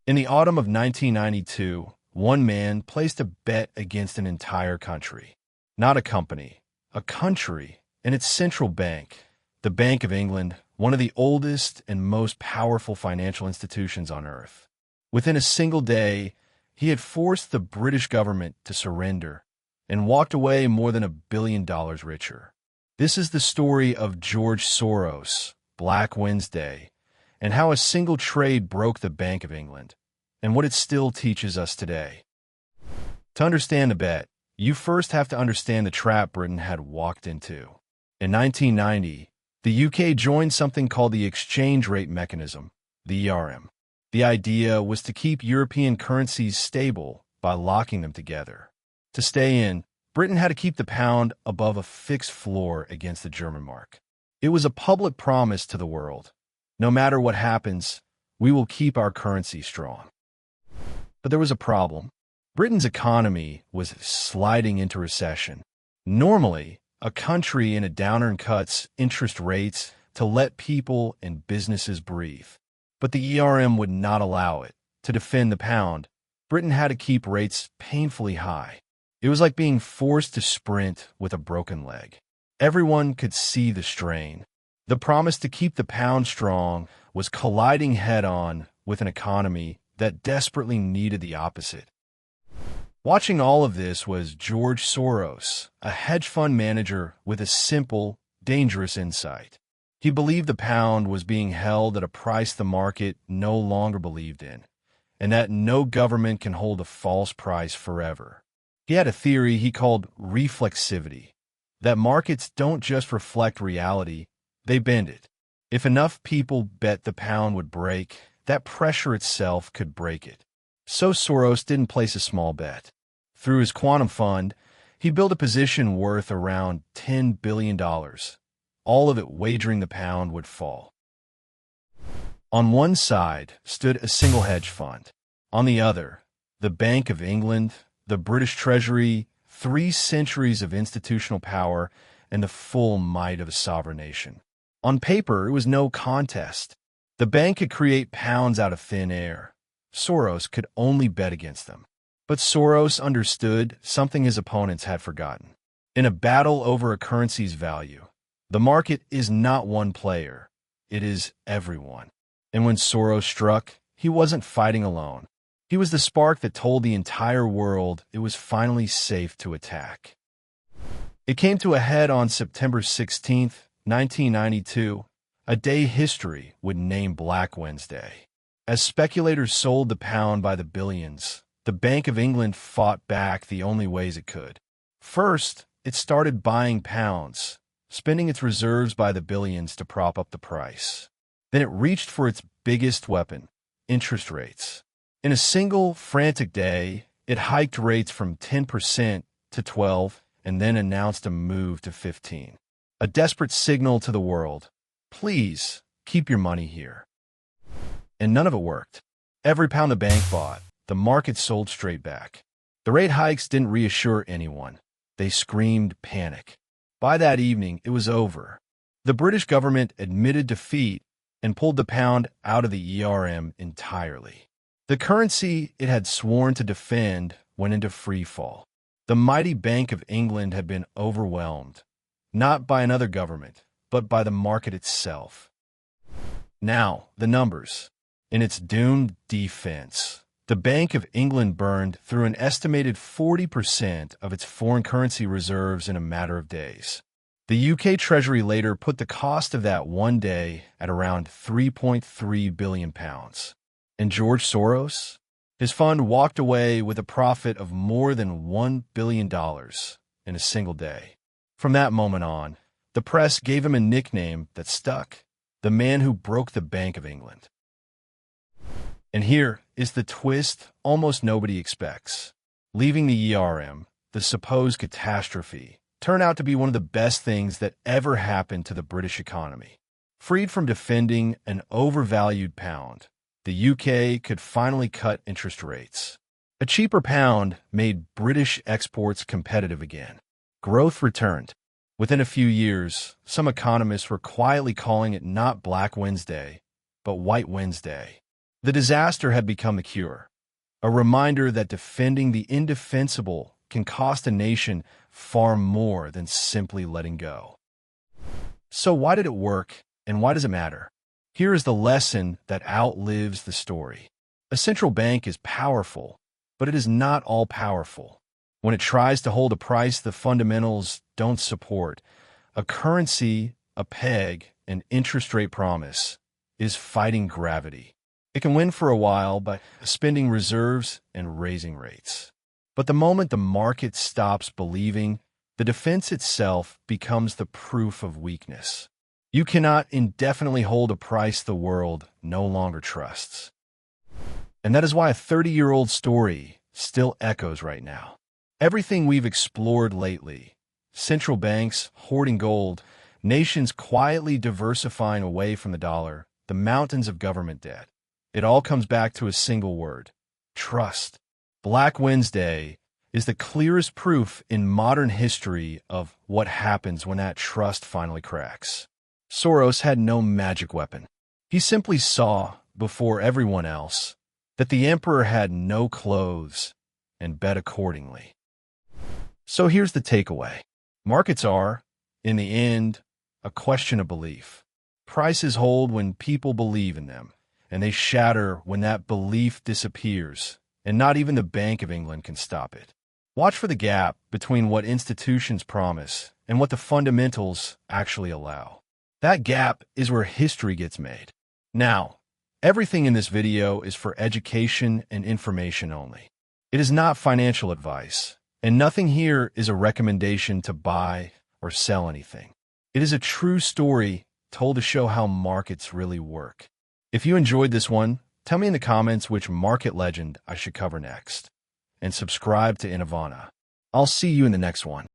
In the autumn of 1992, one man placed a bet against an entire country. Not a company, a country, and its central bank, the Bank of England, one of the oldest and most powerful financial institutions on earth. Within a single day, he had forced the British government to surrender and walked away more than $1 billion richer. This is the story of George Soros, Black Wednesday, and how a single trade broke the Bank of England, and what it still teaches us today. To understand the bet, you first have to understand the trap Britain had walked into. In 1990, the UK joined something called the exchange rate mechanism, the ERM. The idea was to keep European currencies stable by locking them together. To stay in, Britain had to keep the pound above a fixed floor against the German mark. It was a public promise to the world. No matter what happens, we will keep our currency strong. But there was a problem. Britain's economy was sliding into recession. Normally, a country in a downturn cuts interest rates to let people and businesses breathe. But the ERM would not allow it. To defend the pound, Britain had to keep rates painfully high. It was like being forced to sprint with a broken leg. Everyone could see the strain. The promise to keep the pound strong was colliding head-on with an economy that desperately needed the opposite. Watching all of this was George Soros, a hedge fund manager with a simple, dangerous insight. He believed the pound was being held at a price the market no longer believed in, and that no government can hold a false price forever. He had a theory he called reflexivity, that markets don't just reflect reality, they bend it. If enough people bet the pound would break, that pressure itself could break it. So Soros didn't place a small bet. Through his quantum fund, he built a position worth around $10 billion, all of it wagering the pound would fall. On one side stood a single hedge fund. On the other, the Bank of England, the British Treasury, 3 centuries of institutional power, and the full might of a sovereign nation. On paper, it was no contest. The bank could create pounds out of thin air. Soros could only bet against them. But Soros understood something his opponents had forgotten. In a battle over a currency's value, the market is not one player. It is everyone. And when Soros struck, he wasn't fighting alone. He was the spark that told the entire world it was finally safe to attack. It came to a head on September 16, 1992, a day history would name Black Wednesday. As speculators sold the pound by the billions, the Bank of England fought back the only ways it could. First, it started buying pounds, spending its reserves by the billions to prop up the price. Then it reached for its biggest weapon, interest rates. In a single frantic day, it hiked rates from 10% to 12% and then announced a move to 15%. A desperate signal to the world, please keep your money here. And none of it worked. Every pound the bank bought, the market sold straight back. The rate hikes didn't reassure anyone. They screamed panic. By that evening, it was over. The British government admitted defeat and pulled the pound out of the ERM entirely. The currency it had sworn to defend went into free fall. The mighty Bank of England had been overwhelmed, not by another government, but by the market itself. Now, the numbers. In its doomed defense, the Bank of England burned through an estimated 40% of its foreign currency reserves in a matter of days. The UK Treasury later put the cost of that one day at around £3.3 billion. And George Soros? His fund walked away with a profit of more than $1 billion in a single day. From that moment on, the press gave him a nickname that stuck: the man who broke the Bank of England. And here is the twist almost nobody expects. Leaving the ERM, the supposed catastrophe, turned out to be one of the best things that ever happened to the British economy. Freed from defending an overvalued pound, the UK could finally cut interest rates. A cheaper pound made British exports competitive again. Growth returned. Within a few years, some economists were quietly calling it not Black Wednesday, but White Wednesday. The disaster had become the cure, a reminder that defending the indefensible can cost a nation far more than simply letting go. So why did it work, and why does it matter? Here is the lesson that outlives the story. A central bank is powerful, but it is not all-powerful. When it tries to hold a price the fundamentals don't support, a currency, a peg, an interest rate promise, is fighting gravity. It can win for a while by spending reserves and raising rates. But the moment the market stops believing, the defense itself becomes the proof of weakness. You cannot indefinitely hold a price the world no longer trusts. And that is why a 30-year-old story still echoes right now. Everything we've explored lately, central banks hoarding gold, nations quietly diversifying away from the dollar, the mountains of government debt, it all comes back to a single word: trust. Black Wednesday is the clearest proof in modern history of what happens when that trust finally cracks. Soros had no magic weapon. He simply saw, before everyone else, that the emperor had no clothes and bet accordingly. So here's the takeaway. Markets are, in the end, a question of belief. Prices hold when people believe in them, and they shatter when that belief disappears, and not even the Bank of England can stop it. Watch for the gap between what institutions promise and what the fundamentals actually allow. That gap is where history gets made. Now, everything in this video is for education and information only. It is not financial advice, and nothing here is a recommendation to buy or sell anything. It is a true story told to show how markets really work. If you enjoyed this one, tell me in the comments which market legend I should cover next. And subscribe to Innovana. I'll see you in the next one.